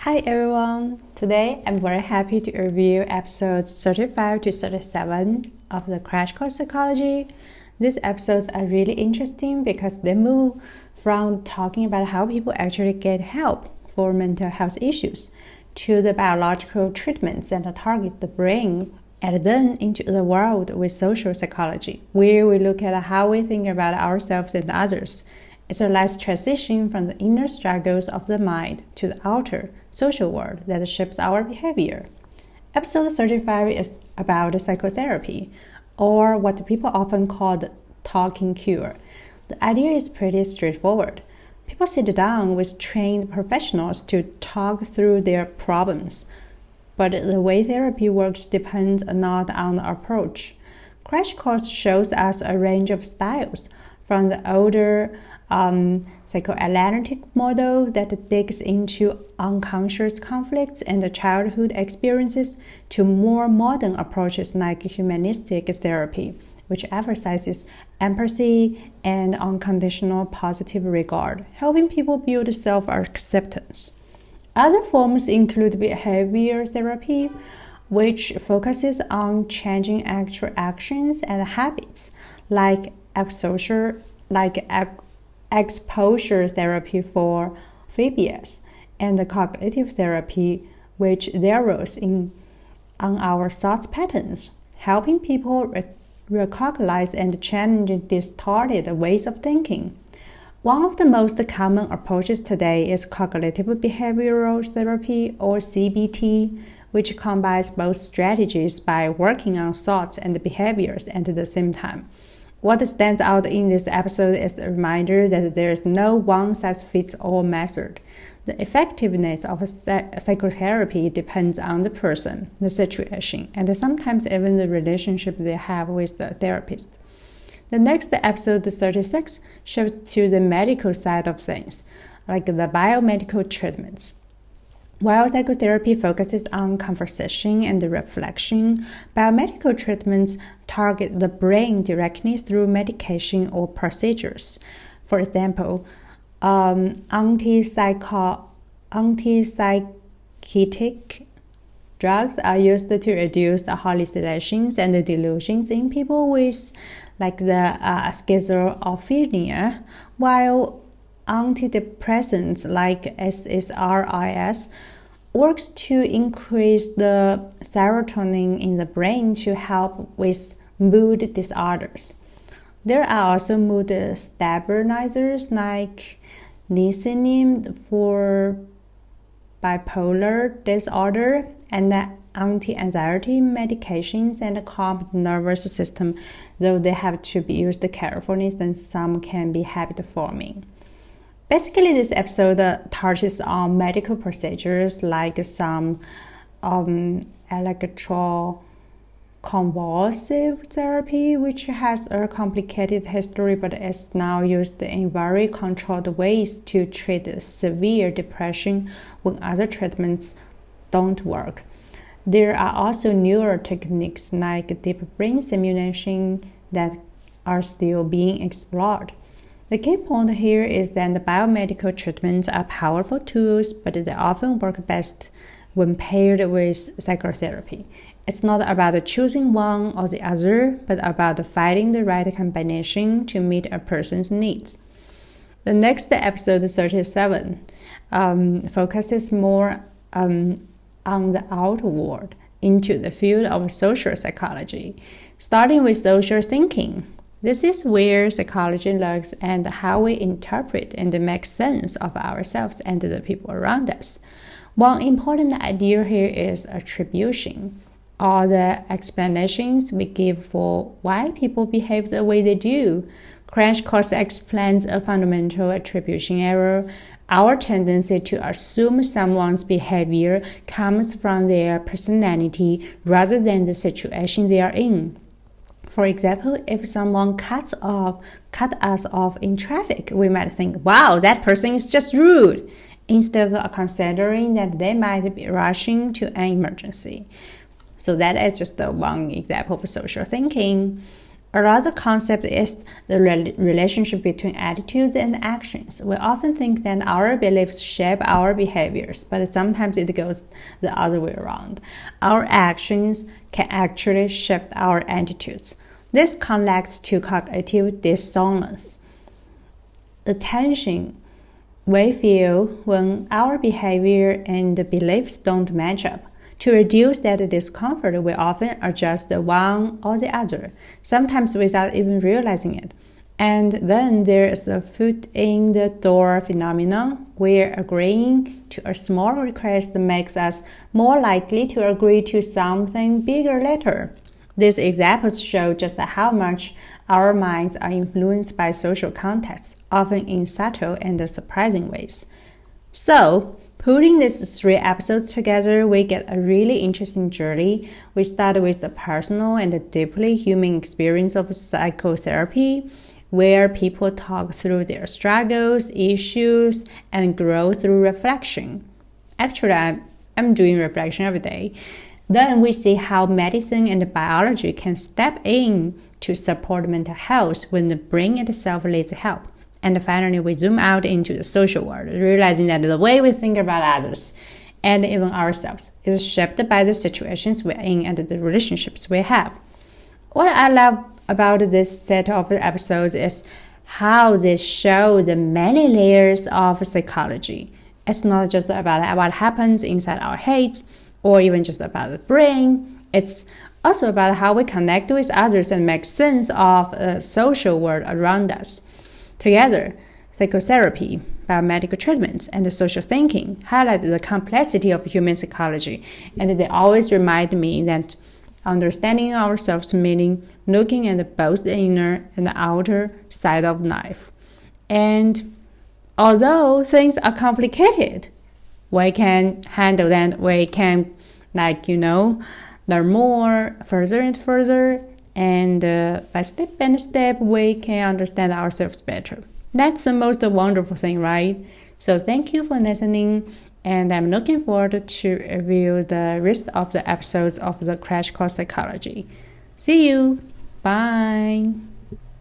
Hi everyone! Today I'm very happy to review episodes 35 to 37 of the Crash Course Psychology. These episodes are really interesting because they move from talking about how people actually get help for mental health issues to the biological treatments that target the brain, and then into the world with social psychology, where we look at how we think about ourselves and others. It's a nice transition from the inner struggles of the mind to the outer social world that shapes our behavior. Episode 35 is about psychotherapy, or what people often call the talking cure. The idea is pretty straightforward. People sit down with trained professionals to talk through their problems, but the way therapy works depends not on the approach. Crash Course shows us a range of styles, from the older psychoanalytic model that digs into unconscious conflicts and childhood experiences to more modern approaches like humanistic therapy, which emphasizes empathy and unconditional positive regard, helping people build self-acceptance. Other forms include behavior therapy, which focuses on changing actual actions and habits, like exposure therapy for phobias, and cognitive therapy, which zeroes in on our thought patterns, helping people recognize and challenge distorted ways of thinking. One of the most common approaches today is cognitive behavioral therapy, or CBT, which combines both strategies by working on thoughts and behaviors at the same time. What stands out in this episode is the reminder that there is no one-size-fits-all method. The effectiveness of psychotherapy depends on the person, the situation, and sometimes even the relationship they have with the therapist. The next episode, 36, shifts to the medical side of things, like the biomedical treatments. While psychotherapy focuses on conversation and reflection, biomedical treatments target the brain directly through medication or procedures. For example, antipsychotic drugs are used to reduce the hallucinations and delusions in people with the schizophrenia, while antidepressants like SSRIs works to increase the serotonin in the brain to help with mood disorders. There are also mood stabilizers like lisinopril for bipolar disorder, and anti-anxiety medications and calm the nervous system, though they have to be used carefully since some can be habit-forming. Basically, this episode touches on medical procedures like some electroconvulsive therapy, which has a complicated history but is now used in very controlled ways to treat severe depression when other treatments don't work. There are also newer techniques like deep brain simulation that are still being explored. The key point here is that the biomedical treatments are powerful tools, but they often work best when paired with psychotherapy. It's not about choosing one or the other, but about finding the right combination to meet a person's needs. The next episode, 37, focuses more on the outward into the field of social psychology, starting with social thinking. This is where psychology looks at how we interpret and make sense of ourselves and the people around us. One important idea here is attribution, or the explanations we give for why people behave the way they do. Crash Course explains a fundamental attribution error, our tendency to assume someone's behavior comes from their personality rather than the situation they are in. For example, if someone cut us off in traffic, we might think, wow, that person is just rude, instead of considering that they might be rushing to an emergency. So that is just one example of social thinking. Another concept is the relationship between attitudes and actions. We often think that our beliefs shape our behaviors, but sometimes it goes the other way around. Our actions can actually shift our attitudes. This connects to cognitive dissonance, the tension we feel when our behavior and beliefs don't match up. To reduce that discomfort, we often adjust the one or the other, sometimes without even realizing it. And then there is the foot in the door phenomenon, where agreeing to a small request makes us more likely to agree to something bigger later. These examples show just how much our minds are influenced by social contexts, often in subtle and surprising ways. So, putting these 3 episodes together, we get a really interesting journey. We start with the personal and deeply human experience of psychotherapy, where people talk through their struggles, issues, and grow through reflection. Actually, I'm doing reflection every day. Then we see how medicine and biology can step in to support mental health when the brain itself needs help. And finally, we zoom out into the social world, realizing that the way we think about others and even ourselves is shaped by the situations we're in and the relationships we have. What I love about this set of episodes is how they show the many layers of psychology. It's not just about what happens inside our heads or even just about the brain. It's also about how we connect with others and make sense of the social world around us. Together, psychotherapy, biomedical treatments, and social thinking highlight the complexity of human psychology, and they always remind me that understanding ourselves means looking at both the inner and the outer side of life. And although things are complicated, we can handle them. We can, learn more further and further. And by step by step, we can understand ourselves better. That's the most wonderful thing, right? So thank you for listening. And I'm looking forward to review the rest of the episodes of the Crash Course Psychology. See you. Bye.